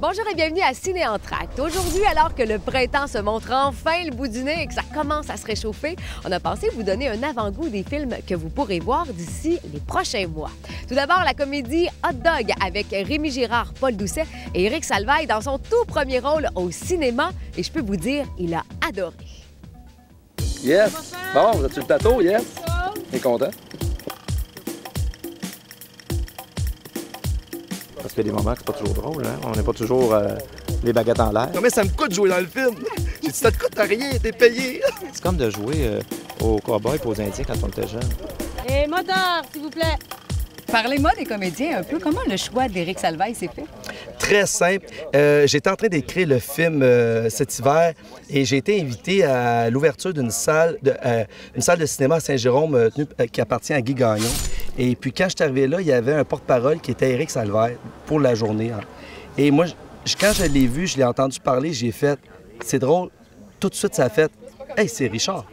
Bonjour et bienvenue à Ciné Entracte. Aujourd'hui, alors que le printemps se montre enfin le bout du nez et que ça commence à se réchauffer, on a pensé vous donner un avant-goût des films que vous pourrez voir d'ici les prochains mois. Tout d'abord, la comédie Hot Dog avec Rémi Girard, Paul Doucet et Éric Salvaille dans son tout premier rôle au cinéma. Et je peux vous dire, il a adoré. Yes! Bon, vous êtes sur le plateau, yes? T'es content? Parce qu'il y a des moments que c'est pas toujours drôle, hein? On n'est pas toujours les baguettes en l'air. Combien ça me coûte de jouer dans le film? J'ai dit, ça te coûte rien, t'es payé! C'est comme de jouer aux cowboys et aux Indiens quand on était jeunes. Et moteur, s'il vous plaît! Parlez-moi des comédiens un peu. Comment le choix d'Éric Salvaille s'est fait? Très simple. J'étais en train d'écrire le film cet hiver et j'ai été invité à l'ouverture d'une salle de cinéma à Saint-Jérôme qui appartient à Guy Gagnon. Et puis quand je suis arrivé là, il y avait un porte-parole qui était Éric Salvaille pour la journée. Hein. Et moi, quand je l'ai vu, je l'ai entendu parler, j'ai fait « C'est drôle ». Tout de suite, ça a fait « Hey, c'est Richard ».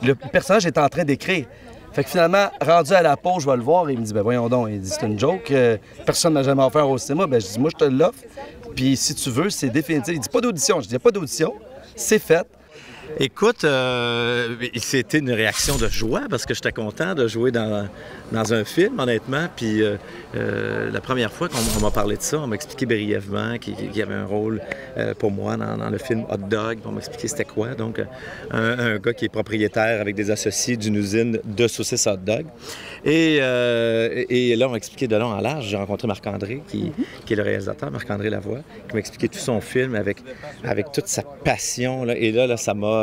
Le personnage était en train d'écrire. Fait que finalement, rendu à la pause, je vais le voir et il me dit « Ben voyons donc ». Il dit « C'est une joke, personne ne m'a jamais offert au cinéma ». Ben je dis « Moi, je te l'offre, puis si tu veux, c'est définitif ». Il dit « Pas d'audition ». Je dis « Il n'y a pas d'audition, c'est fait ». Écoute, c'était une réaction de joie parce que j'étais content de jouer dans un film, honnêtement. Puis la première fois qu'on m'a parlé de ça, on m'a expliqué brièvement qu'il y avait un rôle pour moi dans le film Hot Dog. On m'a expliqué c'était quoi. Donc, un gars qui est propriétaire avec des associés d'une usine de saucisses Hot Dog. Et là, on m'a expliqué de long en large. J'ai rencontré Marc-André, qui est le réalisateur, Marc-André Lavoie, qui m'a expliqué tout son film avec toute sa passion. Là. Et là, ça m'a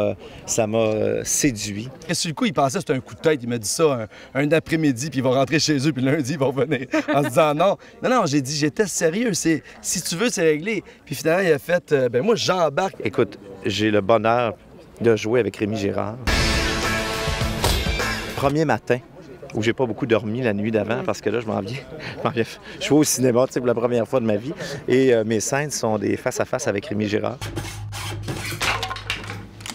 séduit. Et sur le coup, il pensait que c'était un coup de tête. Il m'a dit ça un après-midi, puis il va rentrer chez eux, puis lundi, il va revenir. En se disant non. Non, j'ai dit, j'étais sérieux. Si tu veux, c'est réglé. Puis finalement, il a fait, ben moi, j'embarque. Écoute, j'ai le bonheur de jouer avec Rémi Girard. Premier matin, où j'ai pas beaucoup dormi la nuit d'avant, parce que là, je m'en viens. Je suis au cinéma, tu sais, pour la première fois de ma vie. Et mes scènes sont des face-à-face avec Rémi Girard.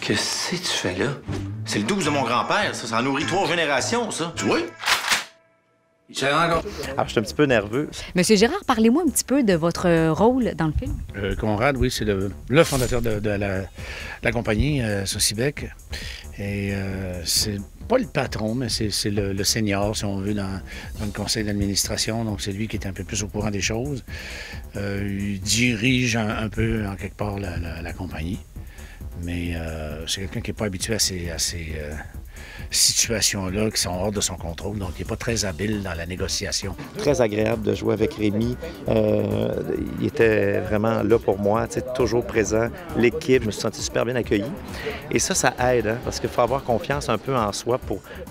Qu'est-ce que tu fais là? C'est le 12 de mon grand-père, ça. Ça en nourrit 3 générations, ça. Tu vois? Alors, je suis un petit peu nerveux. Monsieur Girard, parlez-moi un petit peu de votre rôle dans le film. Conrad, oui, c'est le fondateur de la compagnie, Socibec. Et c'est pas le patron, mais c'est le senior, si on veut, dans le conseil d'administration. Donc, c'est lui qui est un peu plus au courant des choses. Il dirige un peu, en quelque part, la compagnie. Mais c'est quelqu'un qui n'est pas habitué à ces situations-là qui sont hors de son contrôle, donc il n'est pas très habile dans la négociation. Très agréable de jouer avec Rémi. Il était vraiment là pour moi, toujours présent. L'équipe, je me suis senti super bien accueilli. Et ça aide, hein, parce qu'il faut avoir confiance un peu en soi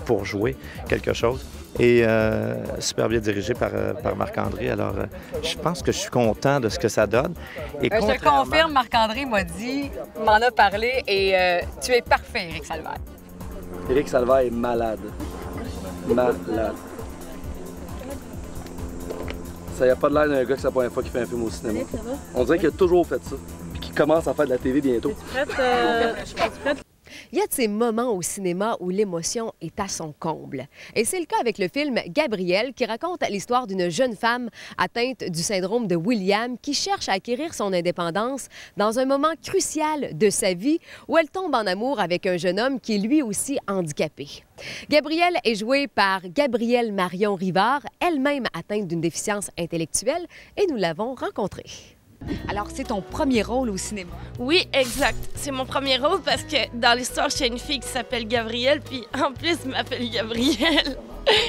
pour jouer quelque chose. Et super bien dirigé par Marc-André. Alors, je pense que je suis content de ce que ça donne. Et Je te confirme, Marc-André m'en a parlé et tu es parfait, Éric Salvaille. Éric Salvaille est malade. Malade. Ça y a pas de l'air d'un gars que c'est la première fois qu'il fait un film au cinéma. On dirait qu'il a toujours fait ça. Puis qu'il commence à faire de la TV bientôt. Il y a de ces moments au cinéma où l'émotion est à son comble. Et c'est le cas avec le film Gabrielle, qui raconte l'histoire d'une jeune femme atteinte du syndrome de Williams qui cherche à acquérir son indépendance dans un moment crucial de sa vie où elle tombe en amour avec un jeune homme qui est lui aussi handicapé. Gabrielle est jouée par Gabrielle Marion Rivard, elle-même atteinte d'une déficience intellectuelle, et nous l'avons rencontrée. Alors, c'est ton premier rôle au cinéma? Oui, exact. C'est mon premier rôle parce que dans l'histoire, j'ai une fille qui s'appelle Gabrielle, puis en plus, elle m'appelle Gabrielle.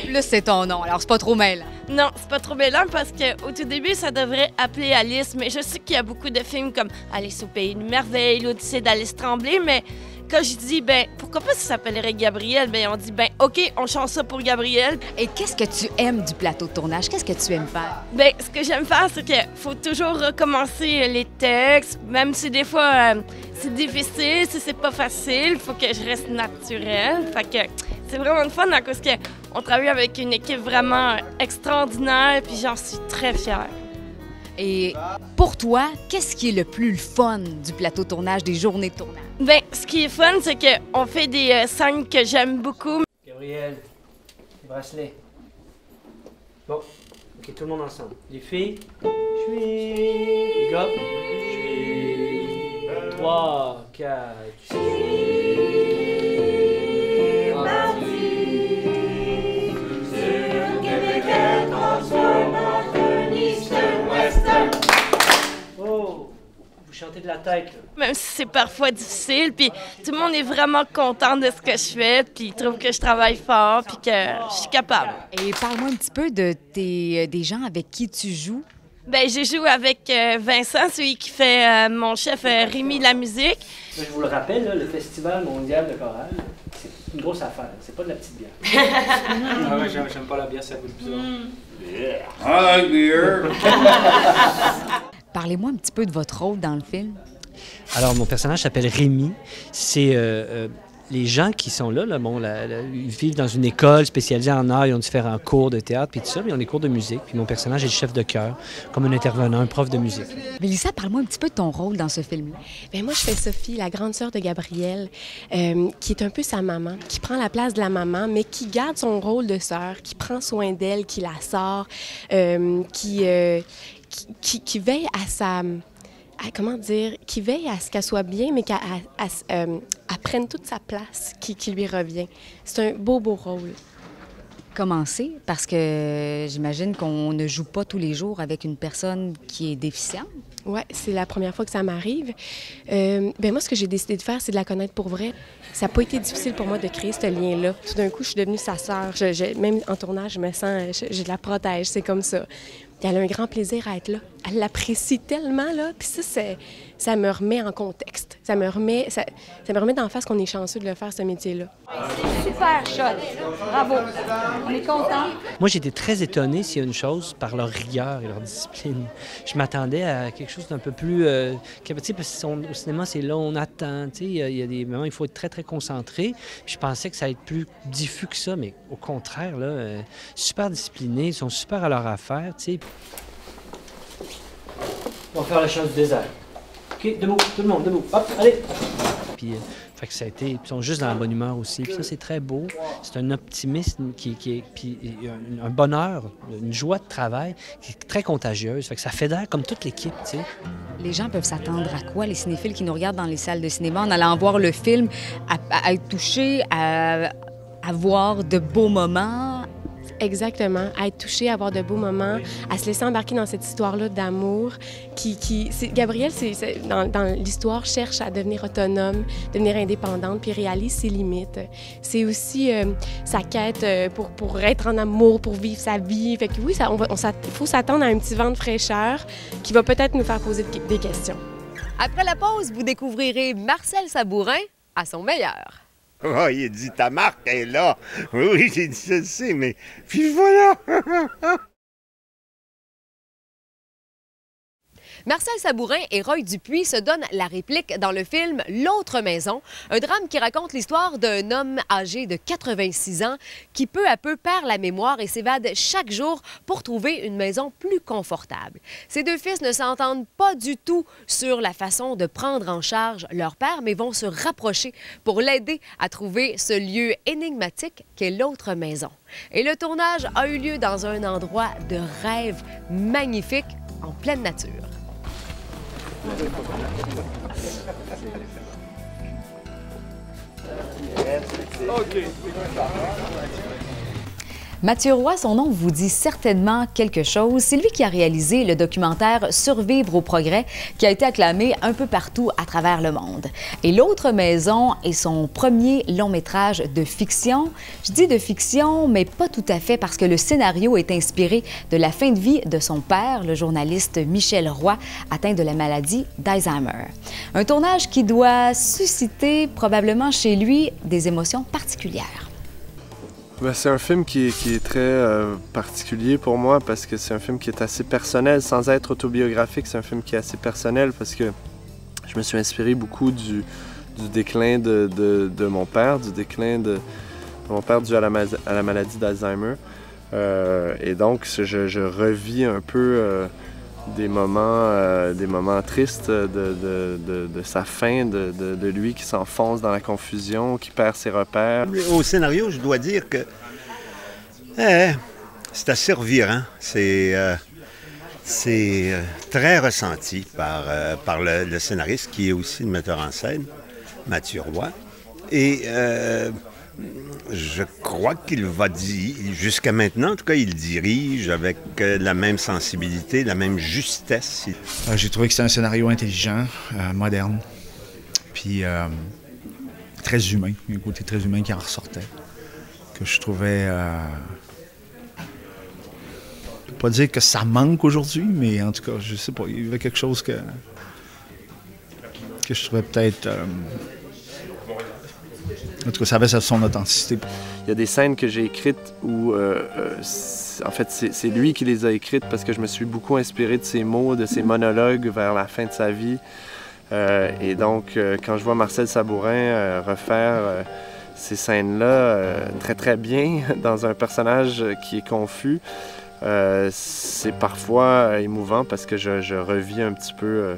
Là, c'est ton nom, alors c'est pas trop mêlant. Non, c'est pas trop mêlant parce qu'au tout début, ça devrait appeler Alice, mais je sais qu'il y a beaucoup de films comme Alice au Pays des Merveilles, l'Odyssée d'Alice Tremblay, mais quand je dis, pourquoi pas ça s'appellerait Gabrielle, on dit, OK, on change ça pour Gabrielle. Et qu'est-ce que tu aimes du plateau de tournage? Qu'est-ce que tu aimes faire? Ce que j'aime faire, c'est qu'il faut toujours recommencer les textes, même si des fois c'est difficile, si c'est pas facile, il faut que je reste naturelle. Fait que c'est vraiment le fun à cause qu'on travaille avec une équipe vraiment extraordinaire, puis j'en suis très fière. Et pour toi, qu'est-ce qui est le plus fun du plateau de tournage, des journées de tournage? Ce qui est fun, c'est qu'on fait des scènes que j'aime beaucoup. Gabrielle, les bracelets. Bon, OK, tout le monde ensemble. Les filles, je suis. Go. Je suis. 3, 4, 6. Oh, vous chantez de la tête, là. Même si c'est parfois difficile, puis tout le monde est vraiment content de ce que je fais, puis ils trouvent que je travaille fort, puis que je suis capable. Et parle-moi un petit peu de des gens avec qui tu joues. Ben, je joue avec Vincent, celui qui fait mon chef Rémi la musique. Je vous le rappelle, là, le Festival mondial de chorale, c'est une grosse affaire. C'est pas de la petite bière. Ah ouais, j'aime pas la bière, ça goûte bizarre. I like beer. Parlez-moi un petit peu de votre rôle dans le film. Alors, mon personnage s'appelle Rémi. C'est les gens qui sont là, ils vivent dans une école spécialisée en art, ils ont différents cours de théâtre, puis tout ça, mais ils ont des cours de musique. Puis mon personnage est le chef de chœur, comme un intervenant, un prof de musique. Mélissa, parle-moi un petit peu de ton rôle dans ce film-là. Bien, moi, je fais Sophie, la grande sœur de Gabriel, qui est un peu sa maman, qui prend la place de la maman, mais qui garde son rôle de sœur, qui prend soin d'elle, qui la sort, qui veille à sa... comment dire, qui veille à ce qu'elle soit bien, mais qu'elle prenne toute sa place qui lui revient. C'est un beau rôle. Comment c'est? Parce que j'imagine qu'on ne joue pas tous les jours avec une personne qui est déficiente. Oui, c'est la première fois que ça m'arrive. Bien, moi, ce que j'ai décidé de faire, c'est de la connaître pour vrai. Ça n'a pas été difficile pour moi de créer ce lien-là. Tout d'un coup, je suis devenue sa sœur. Même en tournage, je me sens... Je la protège, c'est comme ça. Elle a un grand plaisir à être là. Elle l'apprécie tellement, là. Puis ça me remet en contexte. Ça me remet d'en face qu'on est chanceux de le faire, ce métier-là. Super chouette. Bravo. On est contents. Moi, j'étais très étonné, s'il y a une chose, par leur rigueur et leur discipline. Je m'attendais à quelque chose d'un peu plus... tu sais, parce qu'au cinéma, c'est là, on attend. Tu sais, il y a des moments où il faut être très, très concentré. Puis je pensais que ça allait être plus diffus que ça, mais au contraire, là, super disciplinés, ils sont super à leur affaire, tu sais. On va faire la chose du désert. OK, debout, tout le monde, debout. Hop, allez! Puis, fait que ça a été... Ils sont juste dans la bonne humeur aussi. Puis ça, c'est très beau. C'est un optimisme qui est... Puis un bonheur, une joie de travail qui est très contagieuse. Fait que ça fédère comme toute l'équipe, tu sais. Les gens peuvent s'attendre à quoi, les cinéphiles qui nous regardent dans les salles de cinéma, en allant voir le film, à être touchés, à voir de beaux moments? Exactement, à être touché, à avoir de beaux moments, à se laisser embarquer dans cette histoire-là d'amour. Gabrielle, dans l'histoire, cherche à devenir autonome, devenir indépendante, puis réalise ses limites. C'est aussi sa quête pour être en amour, pour vivre sa vie. Fait que oui, il faut s'attendre à un petit vent de fraîcheur qui va peut-être nous faire poser des questions. Après la pause, vous découvrirez Marcel Sabourin à son meilleur. Oh, il a dit, ta marque est là. Oui, j'ai dit ceci, mais... Puis voilà! Marcel Sabourin et Roy Dupuis se donnent la réplique dans le film L'autre maison, un drame qui raconte l'histoire d'un homme âgé de 86 ans qui peu à peu perd la mémoire et s'évade chaque jour pour trouver une maison plus confortable. Ses deux fils ne s'entendent pas du tout sur la façon de prendre en charge leur père, mais vont se rapprocher pour l'aider à trouver ce lieu énigmatique qu'est l'autre maison. Et le tournage a eu lieu dans un endroit de rêve magnifique en pleine nature. Mathieu Roy, son nom vous dit certainement quelque chose. C'est lui qui a réalisé le documentaire Survivre au progrès, qui a été acclamé un peu partout à travers le monde. Et L'autre maison est son premier long-métrage de fiction. Je dis de fiction, mais pas tout à fait, parce que le scénario est inspiré de la fin de vie de son père, le journaliste Michel Roy, atteint de la maladie d'Alzheimer. Un tournage qui doit susciter probablement chez lui des émotions particulières. C'est un film qui est très particulier pour moi parce que c'est un film qui est assez personnel, sans être autobiographique. C'est un film qui est assez personnel parce que je me suis inspiré beaucoup du déclin de mon père, du déclin de mon père dû à la maladie d'Alzheimer. Et donc, je revis un peu des moments tristes de sa fin, de lui qui s'enfonce dans la confusion, qui perd ses repères. Au scénario, je dois dire que c'est assez revirant. C'est C'est très ressenti par le scénariste, qui est aussi le metteur en scène, Mathieu Roy. Et je crois qu'il va dire, jusqu'à maintenant, en tout cas, il dirige avec la même sensibilité, la même justesse. J'ai trouvé que c'était un scénario intelligent, moderne, puis très humain, un côté très humain qui en ressortait, que je trouvais... je peux pas dire que ça manque aujourd'hui, mais en tout cas, je sais pas, il y avait quelque chose que je trouvais peut-être... En tout cas, ça avait son authenticité. Il y a des scènes que j'ai écrites où, en fait, c'est lui qui les a écrites parce que je me suis beaucoup inspiré de ses mots, de ses monologues vers la fin de sa vie. Et donc, quand je vois Marcel Sabourin refaire ces scènes-là très, très bien dans un personnage qui est confus, c'est parfois émouvant parce que je revis un petit peu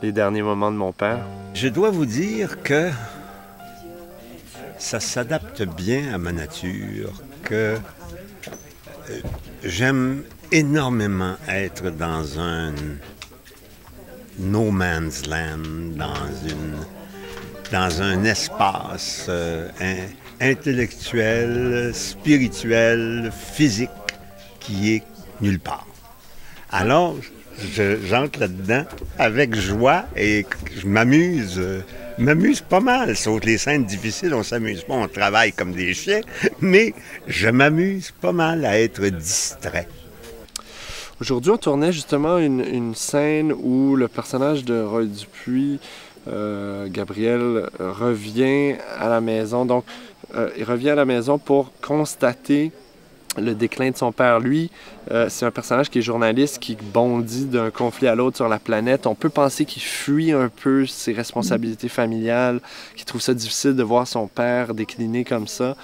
les derniers moments de mon père. Je dois vous dire que ça s'adapte bien à ma nature, que j'aime énormément être dans un no man's land, dans un espace intellectuel, spirituel, physique, qui est nulle part. Alors, j'entre là-dedans avec joie et je m'amuse pas mal. Sauf les scènes difficiles, on s'amuse pas, on travaille comme des chiens, mais je m'amuse pas mal à être distrait. Aujourd'hui, on tournait justement une scène où le personnage de Roy Dupuis, Gabriel, revient à la maison. Donc, il revient à la maison pour constater le déclin de son père. Lui, c'est un personnage qui est journaliste, qui bondit d'un conflit à l'autre sur la planète. On peut penser qu'il fuit un peu ses responsabilités familiales, qu'il trouve ça difficile de voir son père décliner comme ça.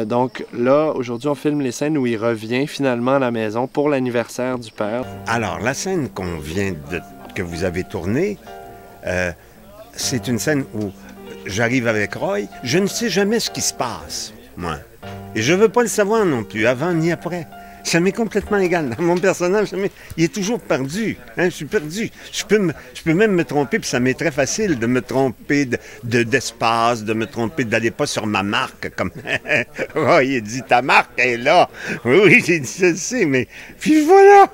Donc là, aujourd'hui, on filme les scènes où il revient finalement à la maison pour l'anniversaire du père. Alors, la scène que vous avez tournée, c'est une scène où j'arrive avec Roy. Je ne sais jamais ce qui se passe, moi. Et je ne veux pas le savoir non plus, avant ni après. Ça m'est complètement égal. Mon personnage, il est toujours perdu. Hein? Je suis perdu. Je peux même me tromper, puis ça m'est très facile de me tromper d'espace, de me tromper, d'aller pas sur ma marque, comme oh, il dit ta marque est là. Oui, j'ai dit je sais, mais puis voilà.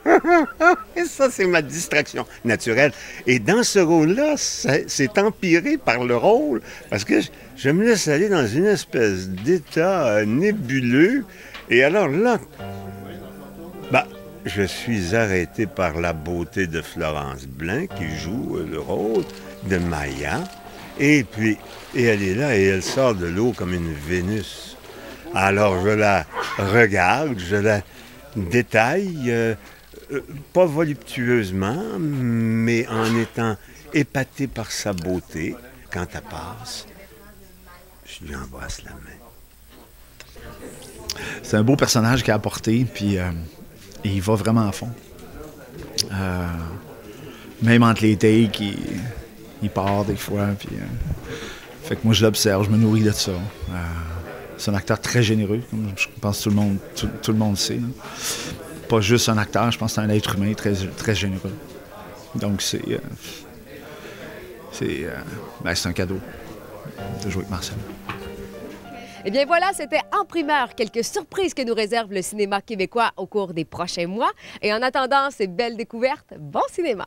Et ça, c'est ma distraction naturelle. Et dans ce rôle-là, c'est empiré par le rôle, parce que je me laisse aller dans une espèce d'état nébuleux. Et alors là, je suis arrêté par la beauté de Florence Blain, qui joue le rôle de Maya. Et puis, elle est là et elle sort de l'eau comme une Vénus. Alors, je la regarde, je la détaille, pas voluptueusement, mais en étant épaté par sa beauté. Quand elle passe, je lui embrasse la main. C'est un beau personnage qu'il a apporté, puis il va vraiment à fond. Même entre les takes, il part des fois. Puis, fait que moi, je l'observe, je me nourris de ça. C'est un acteur très généreux, comme je pense que tout le monde sait. Là. Pas juste un acteur, je pense que c'est un être humain très, très généreux. Donc, c'est un cadeau de jouer avec Marcel. Eh bien voilà, c'était en primeur quelques surprises que nous réserve le cinéma québécois au cours des prochains mois. Et en attendant ces belles découvertes, bon cinéma!